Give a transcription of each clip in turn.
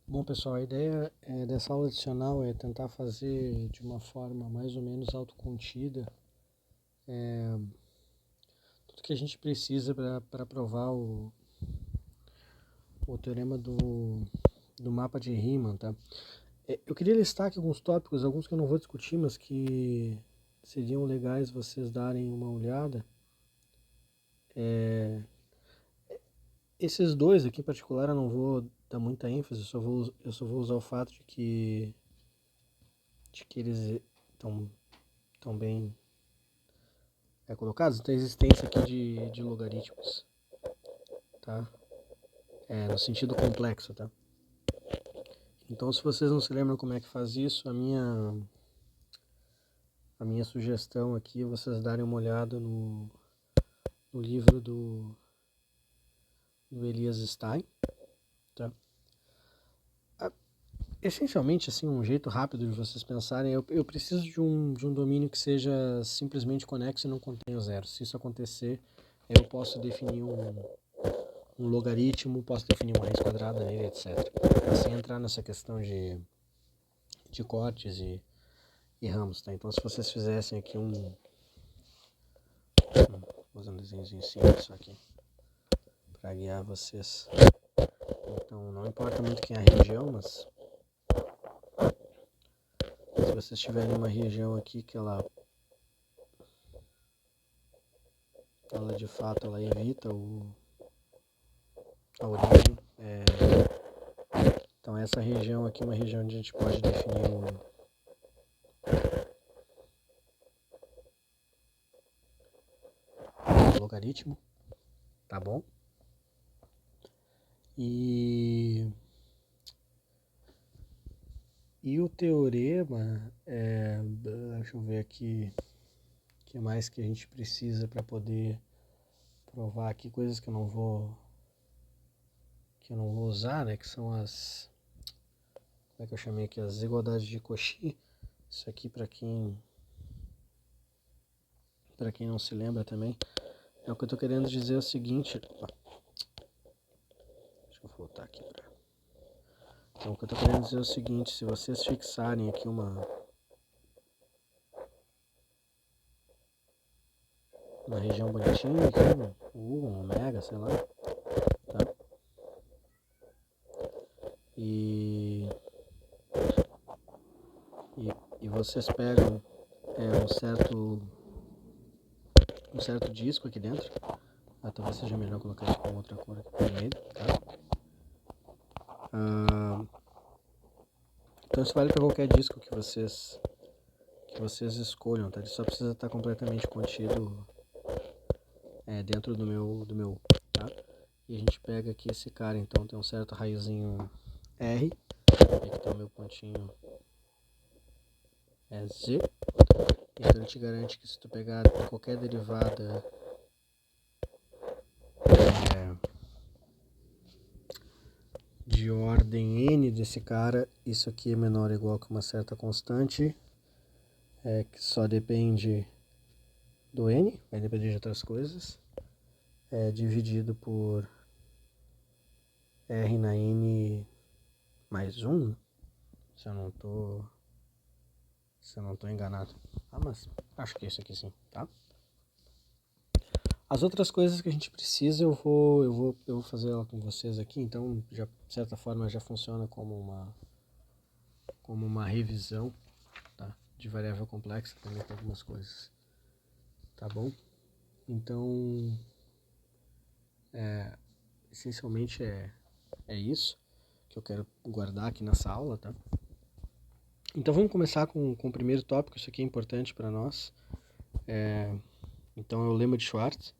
Bom, pessoal, a ideia dessa aula adicional é tentar fazer de uma forma mais ou menos autocontida tudo que a gente precisa para provar o teorema do mapa de Riemann, tá? Eu queria listar aqui alguns tópicos, alguns que eu não vou discutir, mas que seriam legais vocês darem uma olhada. Esses dois aqui em particular eu não vou dar muita ênfase, eu só vou usar o fato de que eles estão bem colocados. Então, a existência aqui de logaritmos, tá? No sentido complexo, tá? Então, se vocês não se lembram como é que faz isso, a minha sugestão aqui é vocês darem uma olhada no livro do Elias Stein, tá? Essencialmente, assim, um jeito rápido de vocês pensarem, eu preciso de um domínio que seja simplesmente conexo e não contenha zero. Se isso acontecer, eu posso definir um logaritmo, posso definir uma raiz quadrada nele, etc. Sem entrar nessa questão de cortes e ramos, tá? Então, se vocês fizessem aqui vou fazer um desenhozinho simples aqui para guiar vocês. Então, não importa muito quem é a região, mas se vocês tiverem uma região aqui que ela de fato ela evita a origem, então essa região aqui é uma região onde a gente pode definir o logaritmo, tá bom? E o teorema, deixa eu ver aqui o que mais que a gente precisa para poder provar aqui, coisas que eu não vou usar, né, que são as, como é que eu chamei aqui, as desigualdades de Cauchy. Isso aqui para quem não se lembra também, o que eu estou querendo dizer é o seguinte, deixa eu voltar aqui então, o que eu estou querendo dizer é o seguinte, se vocês fixarem aqui uma região bonitinha, aqui, um ômega, sei lá, tá? E vocês pegam um certo disco aqui dentro, talvez seja melhor colocar isso com outra cor aqui no meio, tá? Então isso vale para qualquer disco que vocês escolham, tá? Ele só precisa estar completamente contido dentro do meu, tá? E a gente pega aqui esse cara, então tem um certo raiozinho R, aqui está o meu pontinho Z, então ele te garante que se tu pegar qualquer derivada de ordem n desse cara, isso aqui é menor ou igual que uma certa constante, que só depende do n, vai depender de outras coisas, dividido por r na n mais 1, se eu não tô enganado. Mas acho que é isso aqui sim, tá? As outras coisas que a gente precisa eu vou fazer ela com vocês aqui, então já, de certa forma já funciona como uma revisão, tá? De variável complexa também com algumas coisas, tá bom? Então, essencialmente é isso que eu quero guardar aqui nessa aula, tá? Então vamos começar com o primeiro tópico, isso aqui é importante para nós. Então é o lema de Schwartz.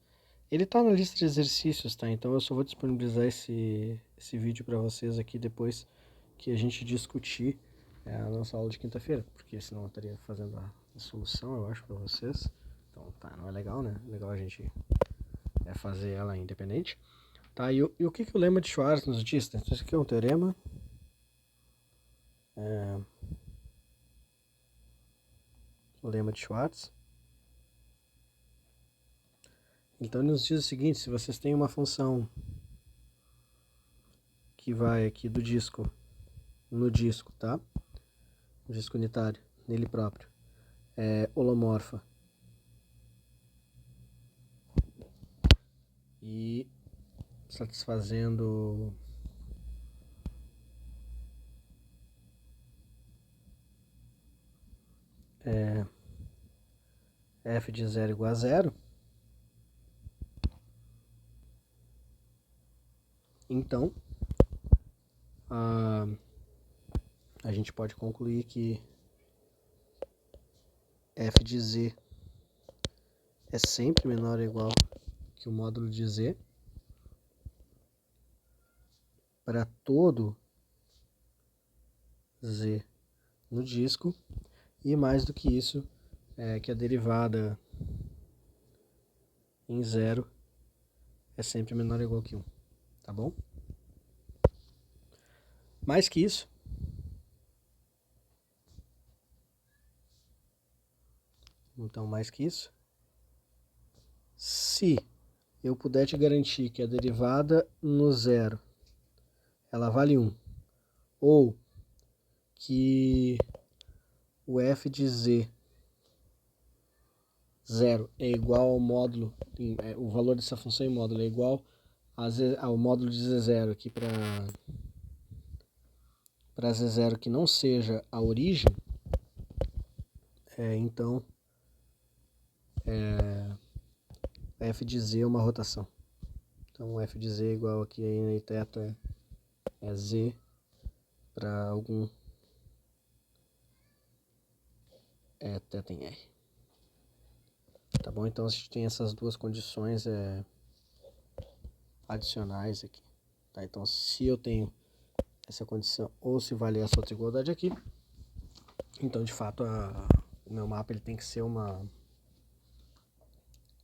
Ele está na lista de exercícios, tá? Então eu só vou disponibilizar esse vídeo para vocês aqui depois que a gente discutir a nossa aula de quinta-feira, porque senão eu estaria fazendo a solução, eu acho, para vocês. Então tá, não é legal, né? É legal a gente fazer ela independente. Tá, e o que o lema de Schwartz nos diz? Então isso aqui é um teorema. O lema de Schwartz. Então ele nos diz o seguinte, se vocês têm uma função que vai aqui do disco no disco, tá? No disco unitário, nele próprio. É holomorfa. E satisfazendo f de 0 igual a 0, então a gente pode concluir que f de z é sempre menor ou igual que o módulo de z para todo z no disco, e mais do que isso, que a derivada em 0 é sempre menor ou igual que 1, tá bom? Mais que isso, se eu puder te garantir que a derivada no 0 ela vale 1, ou que o f de z 0 é igual ao módulo, o valor dessa função em módulo é igual ao módulo de z0 aqui para z0 que não seja a origem, então f de z é uma rotação. Então f de z é igual aqui a n θ é z para algum θ em r. Tá bom? Então a gente tem essas duas condições adicionais aqui. Tá? Então se eu tenho essa condição ou se vale essa outra igualdade aqui, então de fato o meu mapa ele tem que ser uma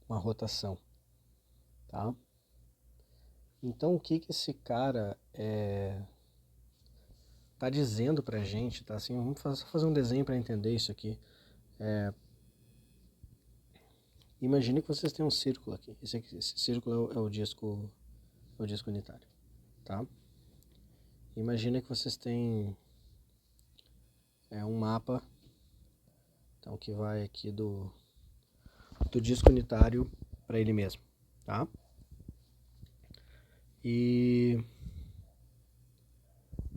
rotação. Tá? Então o que esse cara tá dizendo pra gente, tá? Assim, vamos fazer um desenho para entender isso aqui. Imagine que vocês têm um círculo aqui. Esse círculo é o disco unitário, tá? Imagina que vocês têm um mapa, então que vai aqui do disco unitário para ele mesmo, tá? E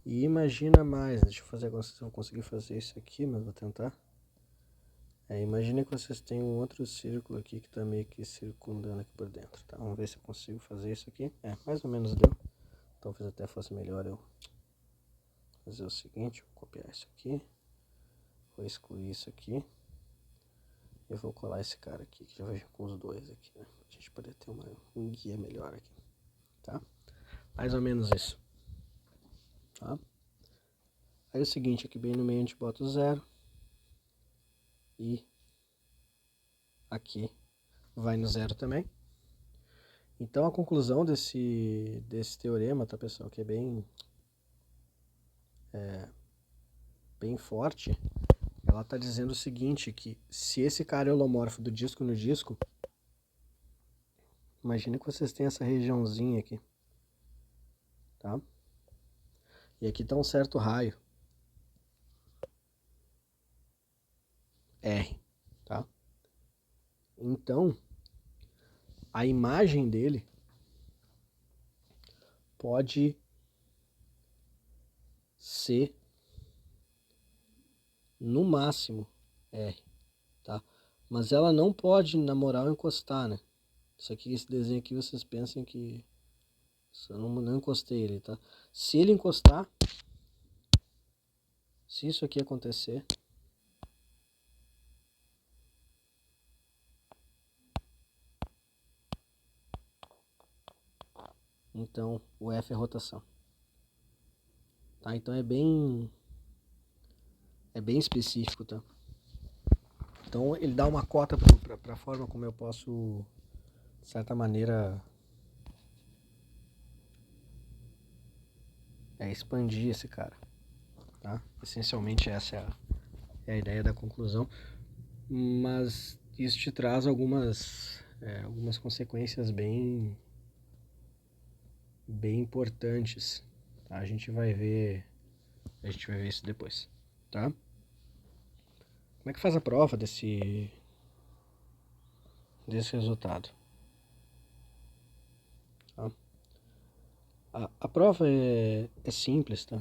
imagina mais, deixa eu fazer agora se eu conseguir fazer isso aqui, mas vou tentar. Imagina que vocês têm um outro círculo aqui que está meio que circundando aqui por dentro, tá? Vamos ver se eu consigo fazer isso aqui. Mais ou menos deu. Talvez até fosse melhor eu fazer o seguinte, vou copiar isso aqui, vou excluir isso aqui, e eu vou colar esse cara aqui, que já vai com os dois aqui, né? Pra gente poder ter um guia melhor aqui, tá? Mais ou menos isso, tá? Aí é o seguinte, aqui bem no meio a gente bota o 0, e aqui vai no 0 também. Então a conclusão desse teorema, tá pessoal, que é bem forte, ela está dizendo o seguinte, que se esse cara é holomorfo do disco no disco, imagine que vocês têm essa regiãozinha aqui, tá? E aqui está um certo raio, R, tá? Então, a imagem dele pode ser no máximo R, tá? Mas ela não pode, na moral, encostar, né? Isso aqui, esse desenho aqui, vocês pensem que eu não encostei ele, tá? Se ele encostar, se isso aqui acontecer, então o F é rotação, tá? Então é bem específico, tá? Então ele dá uma cota para a forma como eu posso, de certa maneira, expandir esse cara, tá? Essencialmente essa é a ideia da conclusão, mas isso te traz algumas consequências bem importantes, tá? A gente vai ver A gente vai ver isso depois, tá? Como é que faz a prova desse resultado? Tá? A prova é simples, tá?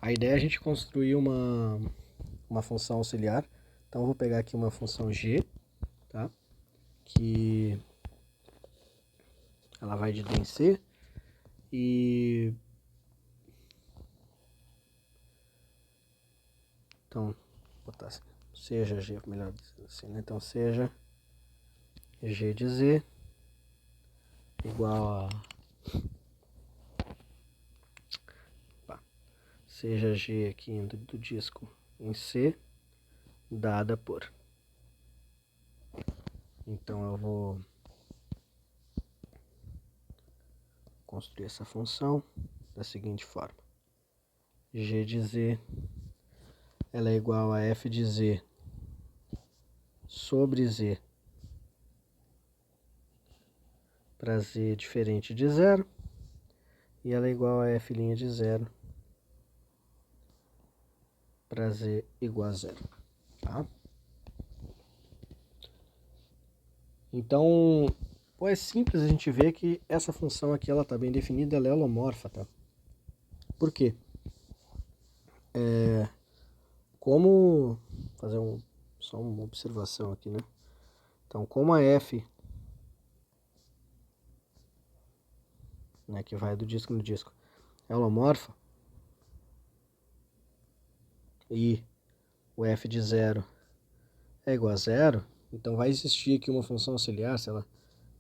A ideia é a gente construir uma função auxiliar. Então eu vou pegar aqui uma função g, tá? Que ela vai de D em C e então vou botar assim, seja g, melhor assim, né? Então seja g de z igual a seja g aqui do disco em C dada por. Então eu vou construir essa função da seguinte forma: g de z ela é igual a f de z sobre z para z diferente de zero, e ela é igual a f' de zero para z igual a zero. Tá? Então, é simples a gente ver que essa função aqui ela está bem definida, ela é holomorfa. Tá? Por quê? Como fazer só uma observação aqui, né? Então, como a f, né, que vai do disco no disco, é holomorfa, e o f de zero é igual a zero, então vai existir aqui uma função auxiliar, se ela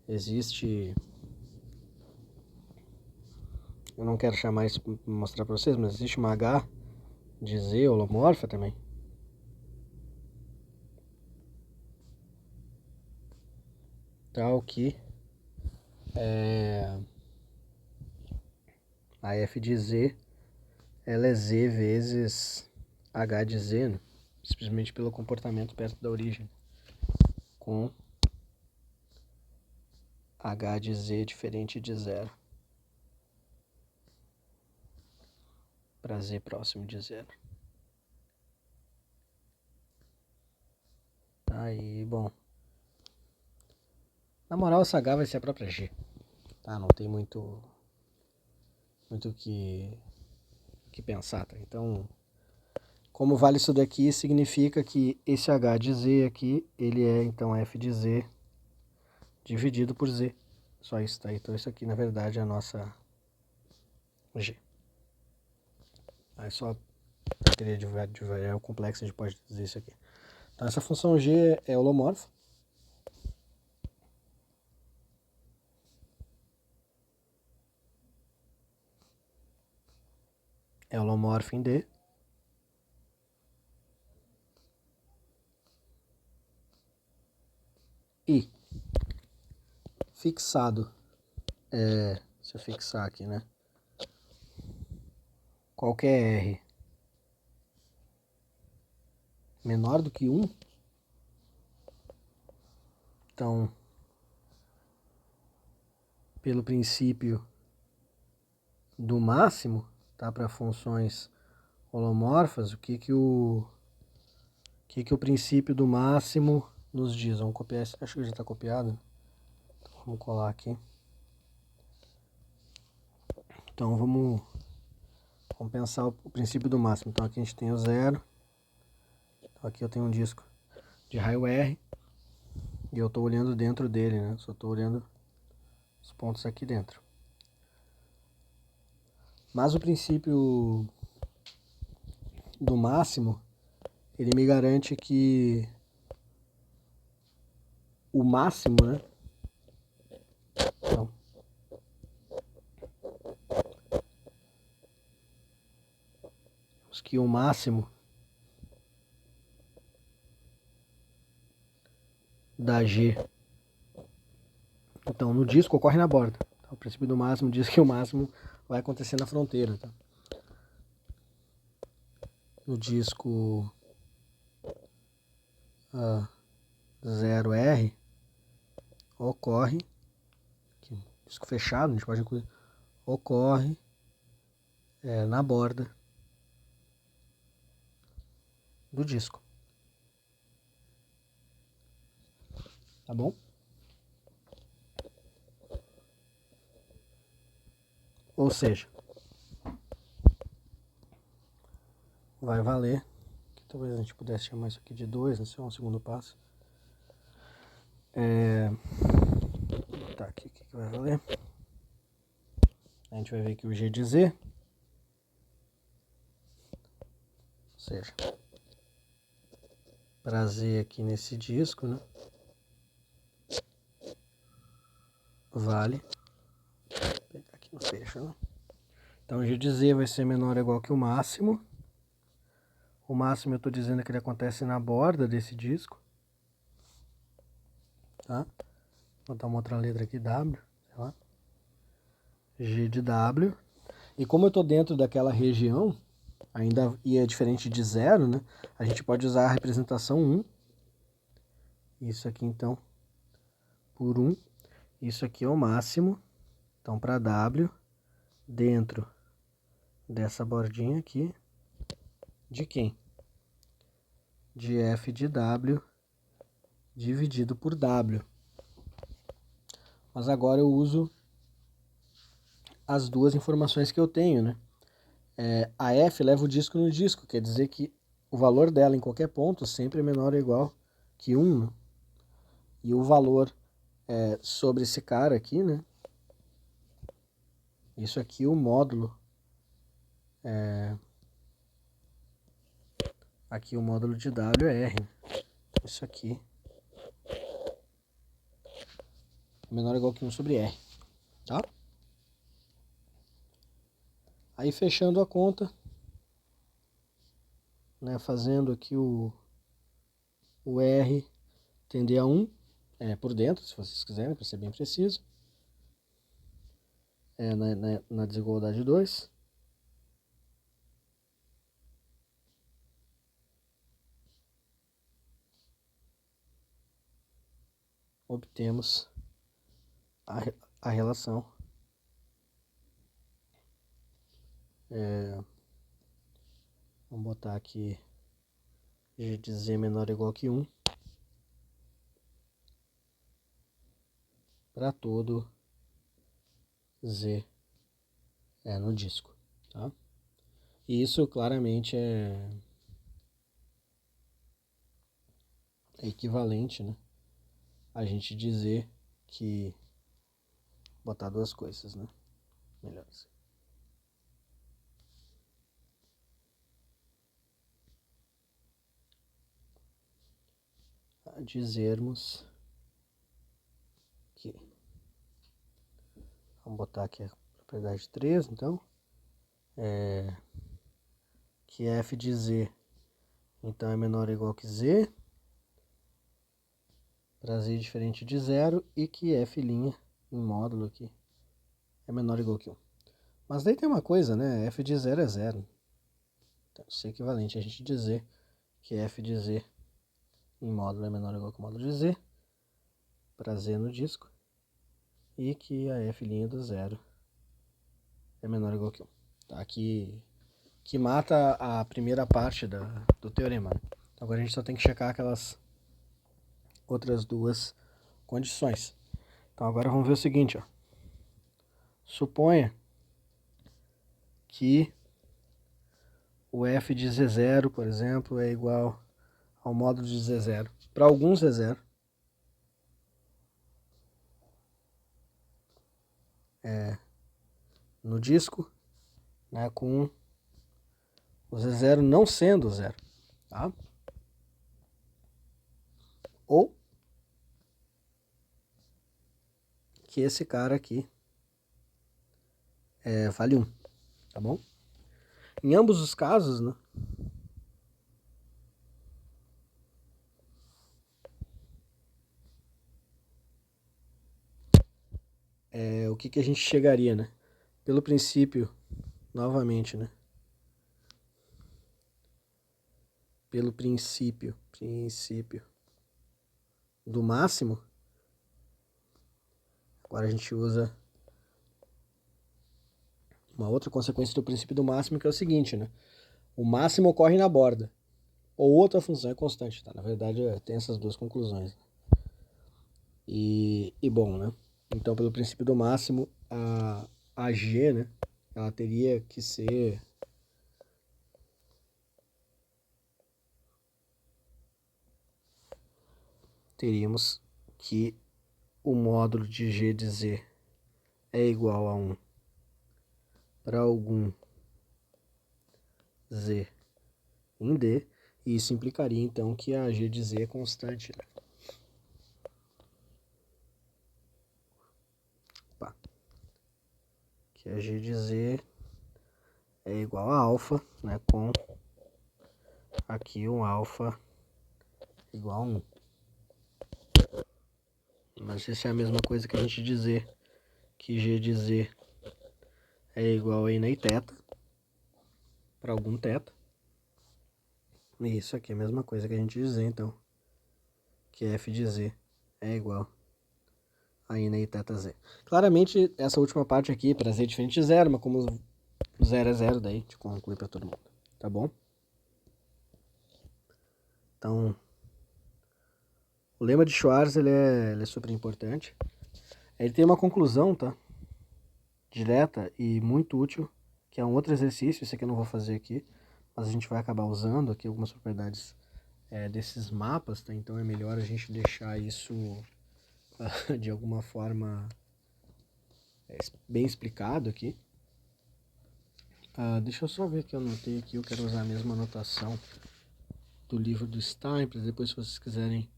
existe, eu não quero chamar isso para mostrar para vocês, mas existe uma h de z holomorfa também. Tal que a f de z ela é z vezes h de z, né? Simplesmente pelo comportamento perto da origem, com h de z diferente de zero para z próximo de zero. Aí, bom, na moral essa h vai ser a própria g, tá? Não tem muito que pensar, tá? Então, como vale isso daqui, significa que esse h de z aqui, ele é então f de z dividido por z. Só isso, tá? Então isso aqui, na verdade, é a nossa g. Aí só para teoria de variável complexa a gente pode dizer isso aqui. Então essa função g é holomorfa. É holomorfa em D. E fixado, se eu fixar aqui, né? Qualquer R menor do que 1, então, pelo princípio do máximo, tá? Para funções holomorfas, o que o princípio do máximo nos diz? Vamos copiar esse, acho que já está copiado. Então, vamos colar aqui. Então vamos pensar o princípio do máximo. Então aqui a gente tem o zero. Então aqui eu tenho um disco de raio R. E eu estou olhando dentro dele, né? Só estou olhando os pontos aqui dentro. Mas o princípio do máximo, ele me garante que o máximo, né? Então, que o máximo da G, então, no disco ocorre na borda. Então, o princípio do máximo diz que o máximo vai acontecer na fronteira. Tá? No disco 0R ocorre, disco fechado, a gente pode incluir, ocorre na borda do disco. Tá bom? Ou seja, vai valer, que talvez a gente pudesse chamar isso aqui de 2, né? Esse é um segundo passo. Tá, aqui o que vai valer? A gente vai ver que o G de Z, ou seja, para Z aqui nesse disco, né? Vale, vou pegar aqui no fecho, né? Então o G de Z vai ser menor ou igual que o máximo. O máximo eu estou dizendo que ele acontece na borda desse disco. Tá? Vou botar uma outra letra aqui, W, sei lá. G de W. E como eu estou dentro daquela região, ainda e é diferente de 0, né? A gente pode usar a representação 1. Isso aqui então por 1. Isso aqui é o máximo. Então para W, dentro dessa bordinha aqui, de quem? De F de W dividido por W. Mas agora eu uso as duas informações que eu tenho, né? A F leva o disco no disco, quer dizer que o valor dela em qualquer ponto sempre é menor ou igual que 1, né? E o valor sobre esse cara aqui, né? Isso aqui, o módulo. Aqui o módulo de W é R. Né? Isso aqui é menor ou igual que 1 sobre R. Tá? Aí fechando a conta, né, fazendo aqui o R tender a 1 por dentro, se vocês quiserem, para ser bem preciso. Na desigualdade 2. Obtemos a relação vamos botar aqui G de Z menor ou igual que 1 para todo Z no disco, tá? E isso claramente é equivalente, né, a gente dizer que botar duas coisas, né? Melhor assim. A dizermos que vamos botar aqui a propriedade 3, então que F de Z então é menor ou igual que Z para Z diferente de 0 e que F' em módulo aqui é menor ou igual que 1. Mas daí tem uma coisa, né? F de 0 é 0. Então isso é equivalente a gente dizer que F de Z em módulo é menor ou igual que o módulo de Z para Z no disco e que a F' do 0 é menor ou igual que 1. Tá? Aqui que mata a primeira parte do teorema. Né? Então agora a gente só tem que checar aquelas outras duas condições. Então agora vamos ver o seguinte, ó. Suponha que o F de Z0, por exemplo, é igual ao módulo de Z0 para algum Z0. No disco, né, com o Z0 não sendo 0. Tá? Ou que esse cara aqui vale 1. Tá bom? Em ambos os casos, né, o que a gente chegaria, né? Pelo princípio, novamente, né? Pelo princípio do máximo, agora a gente usa uma outra consequência do princípio do máximo, que é o seguinte, né? O máximo ocorre na borda. ou outra função é constante, tá? Na verdade, tem essas duas conclusões. E bom, né? Então, pelo princípio do máximo, a G, né? Ela teria que ser... Teríamos que o módulo de G de Z é igual a 1 para algum Z em D, e isso implicaria então que a G de Z é constante, né? Opa. Que a G de Z é igual a alfa, né, com aqui um alfa igual a 1. Mas isso é a mesma coisa que a gente dizer que G de Z é igual a N θ para algum θ. E isso aqui é a mesma coisa que a gente dizer, então, que F de Z é igual a N θz. Claramente, essa última parte aqui, para Z diferente de zero, mas como 0 é 0, daí a gente conclui para todo mundo, tá bom? Então, o lema de Schwarz ele é super importante. Ele tem uma conclusão, tá? Direta e muito útil, que é um outro exercício, esse aqui eu não vou fazer aqui, mas a gente vai acabar usando aqui algumas propriedades desses mapas, tá? Então é melhor a gente deixar isso de alguma forma bem explicado aqui. Deixa eu só ver que eu anotei aqui, eu quero usar a mesma anotação do livro do Stein, para depois, se vocês quiserem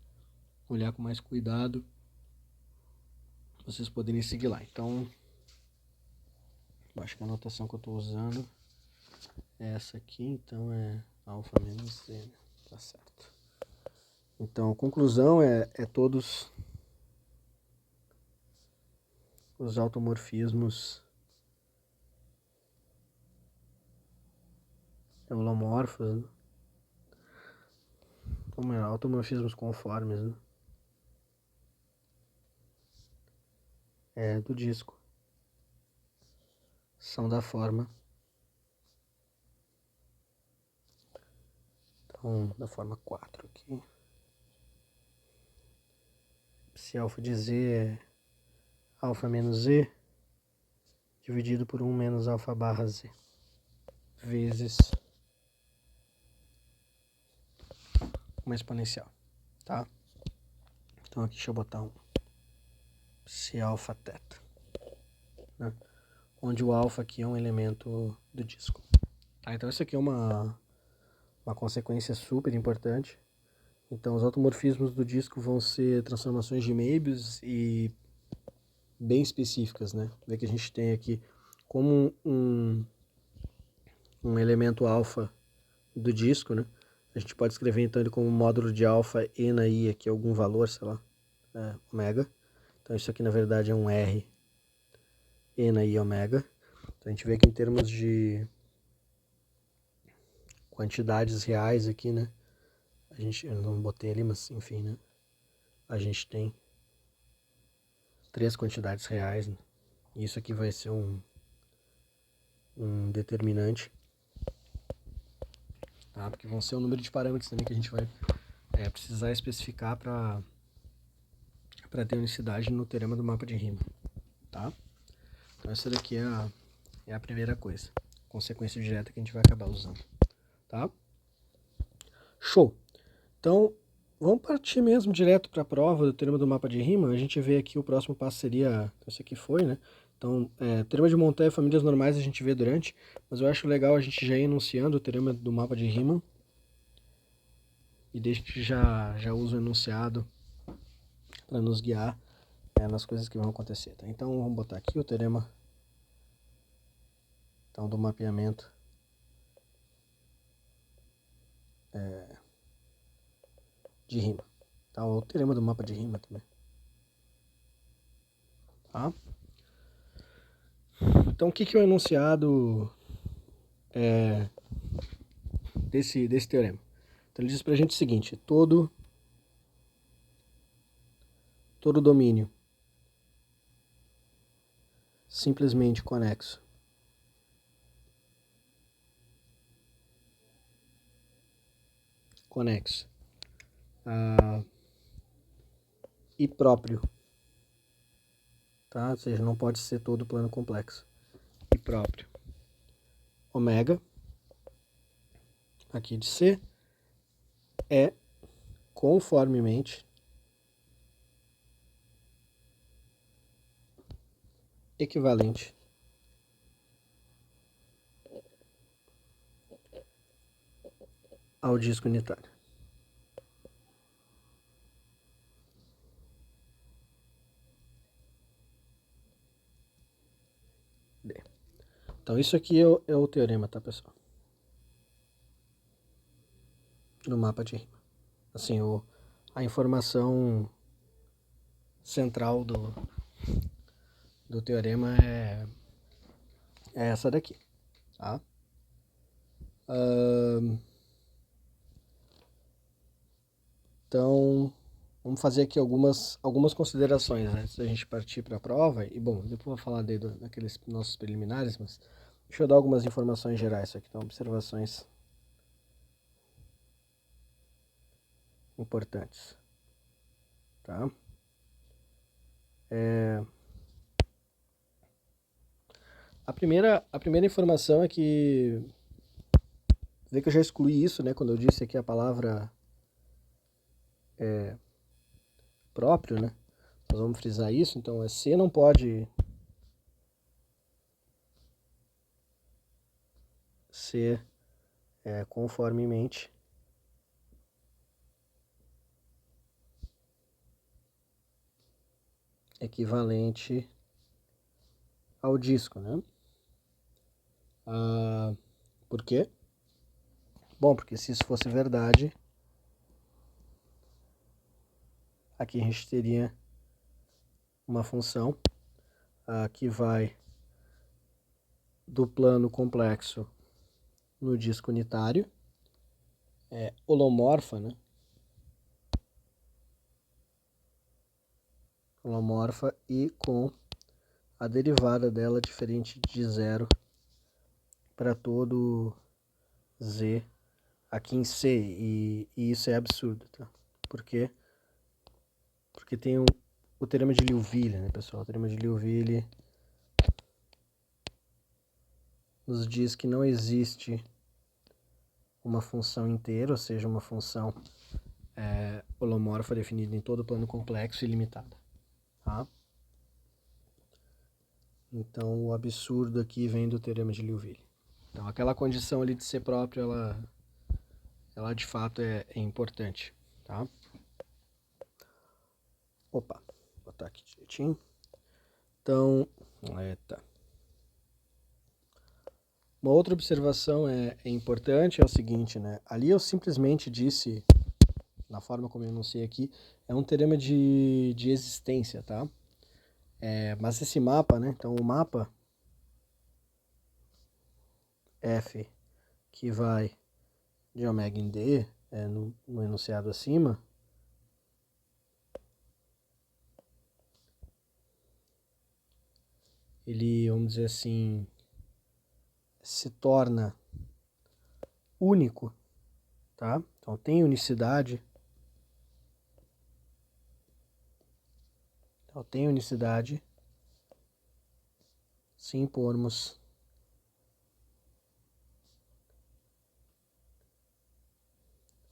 olhar com mais cuidado, vocês poderem seguir lá. Então, acho que a anotação que eu estou usando é essa aqui, então é alfa menos Z, né? Tá certo. Então, a conclusão é todos os automorfismos holomorfos, né? Como é? Automorfismos conformes, né? Do disco. São da forma. Então, da forma 4 aqui. Se alfa de Z é alfa menos Z, dividido por 1 menos alfa barra Z, vezes uma exponencial, tá? Então aqui deixa eu botar um psi alfa teta, né? Onde o alfa aqui é um elemento do disco. Tá? Então isso aqui é uma consequência super importante. Então os automorfismos do disco vão ser transformações de Möbius e bem específicas, né? Vê que a gente tem aqui como um elemento alfa do disco, né? A gente pode escrever então ele como módulo de alfa e na i aqui algum valor, sei lá, ômega. Então isso aqui na verdade é um R e na i ômega. Então a gente vê que em termos de quantidades reais aqui, né? Eu não botei ali, mas enfim, né? A gente tem 3 quantidades reais, né? E isso aqui vai ser um determinante, tá? Porque vão ser o número de parâmetros também que a gente vai precisar especificar para ter unicidade no teorema do mapa de Riemann, tá? Então essa daqui é a primeira coisa, consequência direta que a gente vai acabar usando, tá? Show! Então, vamos partir mesmo direto para a prova do teorema do mapa de Riemann. A gente vê aqui o próximo passo seria, esse aqui foi, né? Então, teorema de Montet e famílias normais a gente vê durante, mas eu acho legal a gente já ir enunciando o teorema do mapa de Riemann. E desde que já uso o enunciado para nos guiar nas coisas que vão acontecer, tá? Então, vamos botar aqui o teorema então, do mapeamento de Riemann. Tá? O teorema do mapa de Riemann também. Tá? Então, o que é o enunciado desse teorema? Então, ele diz pra gente o seguinte: todo domínio simplesmente conexo conexo. E próprio, tá? Ou seja, não pode ser todo o plano complexo. E próprio. Ômega, aqui de C, é conformemente equivalente ao disco unitário. D. Então isso aqui é o teorema, tá, pessoal? No mapa de rima. Assim, a informação central do teorema é essa daqui, tá? Então, vamos fazer aqui algumas considerações antes da gente partir para a prova. E, bom, depois eu vou falar daqueles nossos preliminares, mas deixa eu dar algumas informações gerais aqui, então, observações importantes, tá? A primeira informação é que, vê que eu já excluí isso, né, quando eu disse aqui a palavra próprio, né? Nós vamos frisar isso, então C não pode ser conformemente equivalente ao disco, né? Por quê? Bom, porque se isso fosse verdade, aqui a gente teria uma função que vai do plano complexo no disco unitário, holomorfa, né? Holomorfa e com a derivada dela diferente de zero para todo z aqui em C, e isso é absurdo, tá? Por quê? Porque tem o teorema de Liouville, né, pessoal? O teorema de Liouville nos diz que não existe uma função inteira, ou seja, uma função holomorfa definida em todo o plano complexo e ilimitada. Tá? Então, o absurdo aqui vem do teorema de Liouville. Então, aquela condição ali de ser próprio, ela de fato é importante. Tá? Opa, vou botar aqui direitinho. Então, tá. Uma outra observação é importante, é o seguinte, né? Ali eu simplesmente disse, na forma como eu enunciei aqui, é um teorema de existência, tá? Mas esse mapa, né? Então o mapa F que vai de ômega em D, no enunciado acima, ele, vamos dizer assim, se torna único, tá? Então tem unicidade. Então tem unicidade se impormos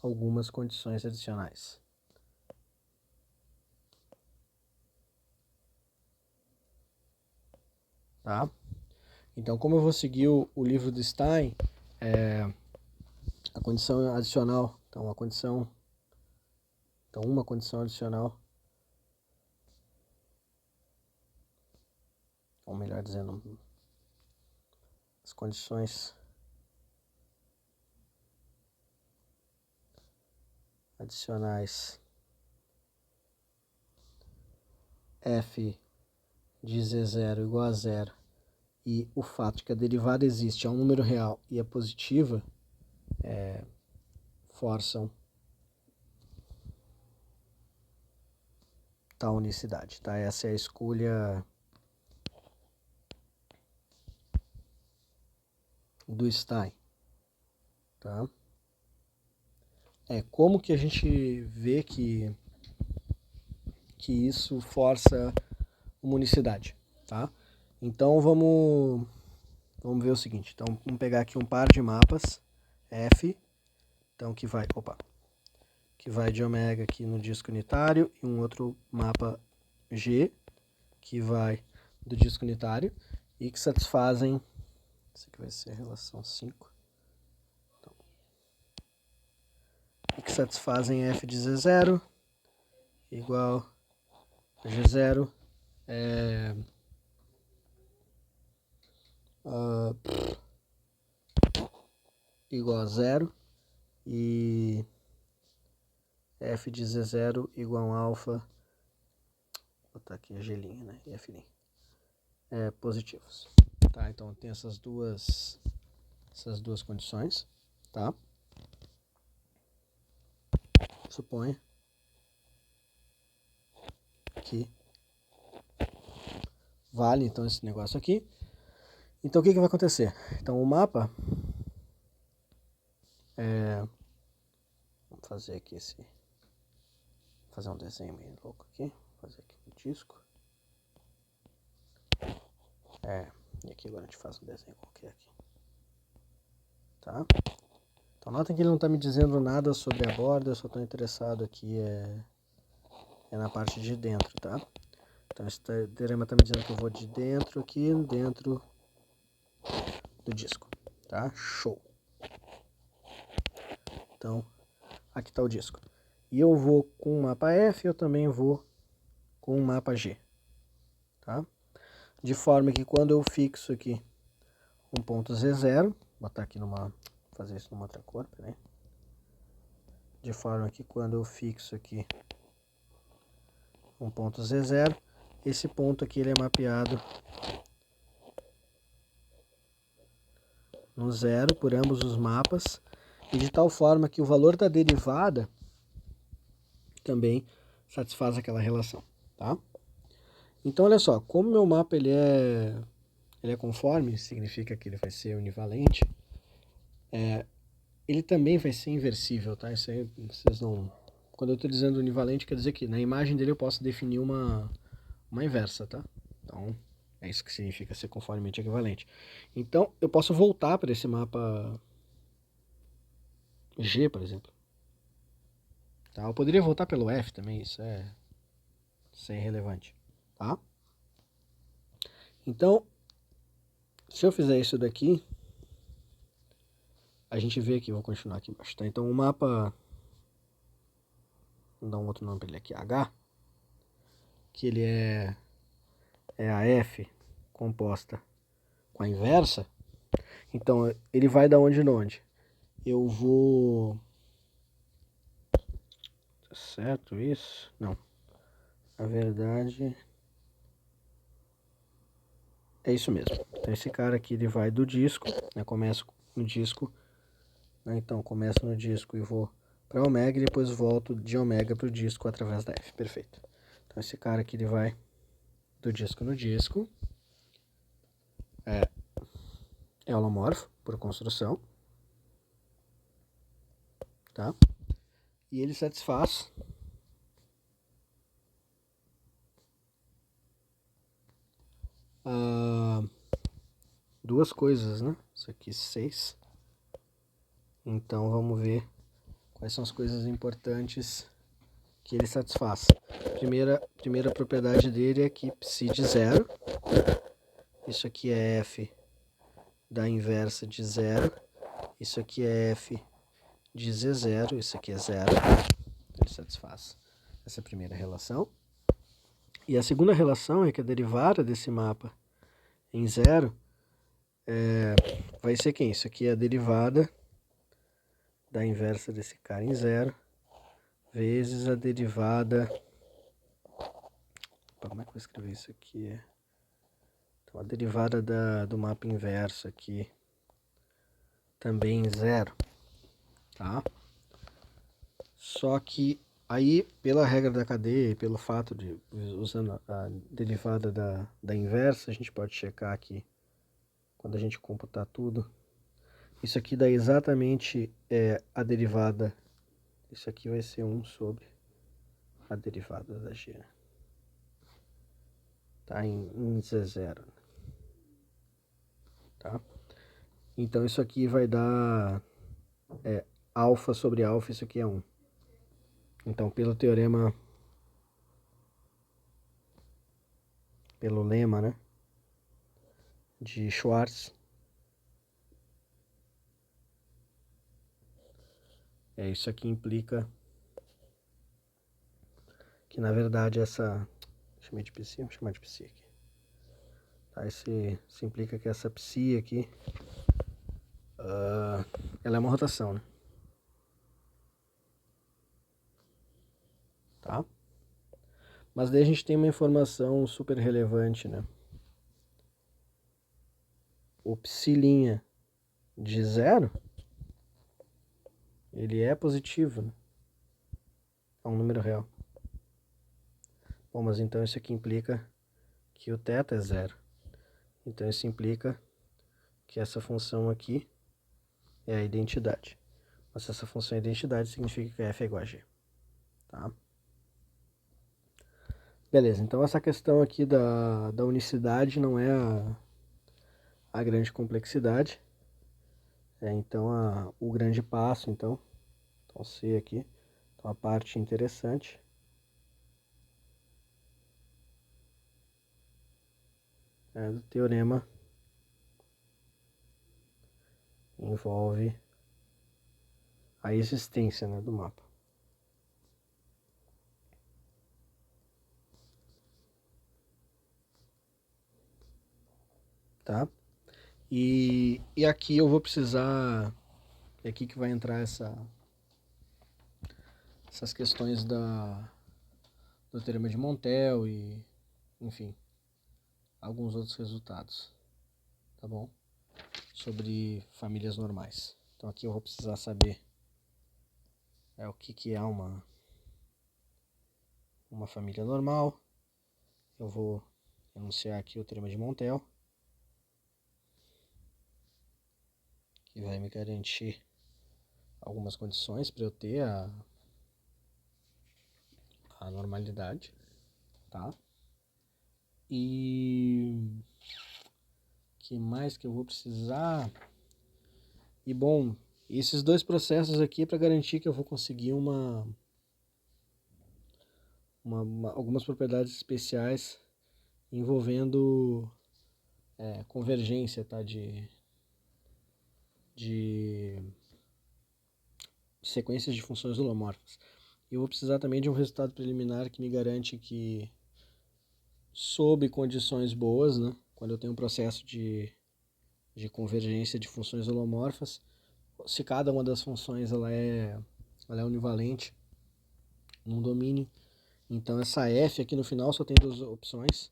algumas condições adicionais. Tá? Então, como eu vou seguir o livro do Stein, a condição adicional, então uma condição adicional, ou melhor dizendo, as condições adicionais f de z0 igual a zero e o fato de que a derivada existe é um número real e é positiva, forçam tal unicidade, tá? Essa é a escolha do Stein, tá? como que a gente vê que isso força uma unicidade, tá? Então vamos ver o seguinte. Então vamos pegar aqui um par de mapas F, então que vai de ômega aqui no disco unitário, e um outro mapa G, que vai do disco unitário, e que satisfazem, isso aqui vai ser a relação 5, então, e que satisfazem F de Z0 igual a G0 igual a 0 e F de Z0 igual a um alfa, vou botar aqui a G', né, e F' positivos. Tá, então tem essas duas condições, tá? Suponha que vale então esse negócio aqui. Então o que vai acontecer? Então o mapa vamos fazer aqui fazer um desenho meio louco aqui, fazer aqui um disco. E aqui agora a gente faz um desenho qualquer aqui. Tá? Então notem que ele não está me dizendo nada sobre a borda, eu só estou interessado aqui na parte de dentro, tá? Então esse teorema está me dizendo que eu vou de dentro aqui, dentro do disco, tá? Show! Então, aqui está o disco. E eu vou com o mapa F, eu também vou com o mapa G, tá? De forma que quando eu fixo aqui um ponto Z0, vou botar aqui fazer isso numa outra cor, peraí. De forma que quando eu fixo aqui um ponto Z0, esse ponto aqui ele é mapeado no zero por ambos os mapas, e de tal forma que o valor da derivada também satisfaz aquela relação, tá? Então olha só, como meu mapa ele é conforme, significa que ele vai ser univalente, ele também vai ser inversível, tá? Isso aí vocês não... Quando eu estou dizendo univalente, quer dizer que na imagem dele eu posso definir uma inversa, tá? Então, é isso que significa ser conformemente equivalente. Então, eu posso voltar para esse mapa G, por exemplo. Tá? Eu poderia voltar pelo F também, isso é irrelevante, tá? Então, se eu fizer isso daqui, a gente vê aqui, vou continuar aqui embaixo, tá? Então, o mapa, vou dar um outro nome para ele aqui, H, que ele é a F composta com a inversa, então ele vai da onde em onde? Eu vou... Tá certo isso? Não. Na verdade, é isso mesmo. Então esse cara aqui ele vai do disco, né? Começo no disco, né? Então começo no disco e vou para ômega e depois volto de ômega para o disco através da F. Perfeito. Então esse cara aqui ele vai do disco no disco. É holomorfo por construção, tá? E ele satisfaz duas coisas, né? Isso aqui 6. Então vamos ver quais são as coisas importantes que ele satisfaz. Primeira propriedade dele é que psi de zero. Isso aqui é f da inversa de zero. Isso aqui é f de z0. Isso aqui é zero. Ele satisfaz essa primeira relação. E a segunda relação é que a derivada desse mapa em zero vai ser quem? Isso aqui é a derivada da inversa desse cara em zero vezes a derivada... Como é que eu vou escrever isso aqui? Então, a derivada do mapa inverso aqui também em zero, tá? Só que aí, pela regra da cadeia e pelo fato de, usando a derivada da inversa, a gente pode checar aqui, quando a gente computar tudo, isso aqui dá exatamente a derivada Isso aqui vai ser 1 sobre a derivada da g. Tá em Z0. Tá? Então isso aqui vai dar alfa sobre alfa, isso aqui é 1. Então pelo teorema, pelo lema, né, de Schwartz, isso aqui implica que na verdade essa, chamei de psi, vamos chamar de psi aqui. Tá, isso implica que essa psi aqui, ela é uma rotação, né? Tá? Mas daí a gente tem uma informação super relevante, né? O psi' de 0, ele é positivo, né? É um número real. Bom, mas então isso aqui implica que o θ é 0. Então isso implica que essa função aqui é a identidade. Mas se essa função é identidade, significa que f é igual a g. Tá? Beleza, então essa questão aqui da unicidade não é a grande complexidade. Então o grande passo, então C aqui, então a parte interessante do teorema envolve a existência, né, do mapa. Tá? E aqui eu vou precisar, é aqui que vai entrar essas questões do teorema de Montel e, enfim, alguns outros resultados, tá bom? Sobre famílias normais. Então aqui eu vou precisar saber o que é uma família normal. Eu vou enunciar aqui o teorema de Montel, que vai me garantir algumas condições para eu ter a normalidade, tá? E que mais que eu vou precisar? E bom, esses dois processos aqui para garantir que eu vou conseguir algumas propriedades especiais envolvendo convergência, tá? De sequências de funções holomorfas. E eu vou precisar também de um resultado preliminar que me garante que, sob condições boas, né, quando eu tenho um processo de convergência de funções holomorfas, se cada uma das funções ela é univalente num domínio, então essa f aqui no final só tem duas opções,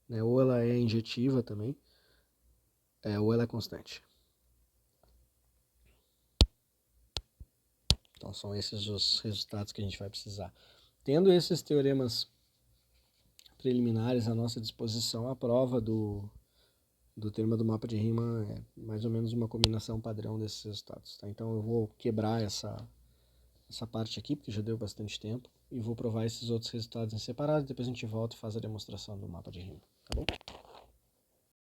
né, ou ela é injetiva também, ou ela é constante. Então são esses os resultados que a gente vai precisar. Tendo esses teoremas preliminares à nossa disposição, a prova do teorema do mapa de Riemann é mais ou menos uma combinação padrão desses resultados. Tá? Então eu vou quebrar essa parte aqui, porque já deu bastante tempo, e vou provar esses outros resultados em separado, depois a gente volta e faz a demonstração do mapa de Riemann. Tá bom?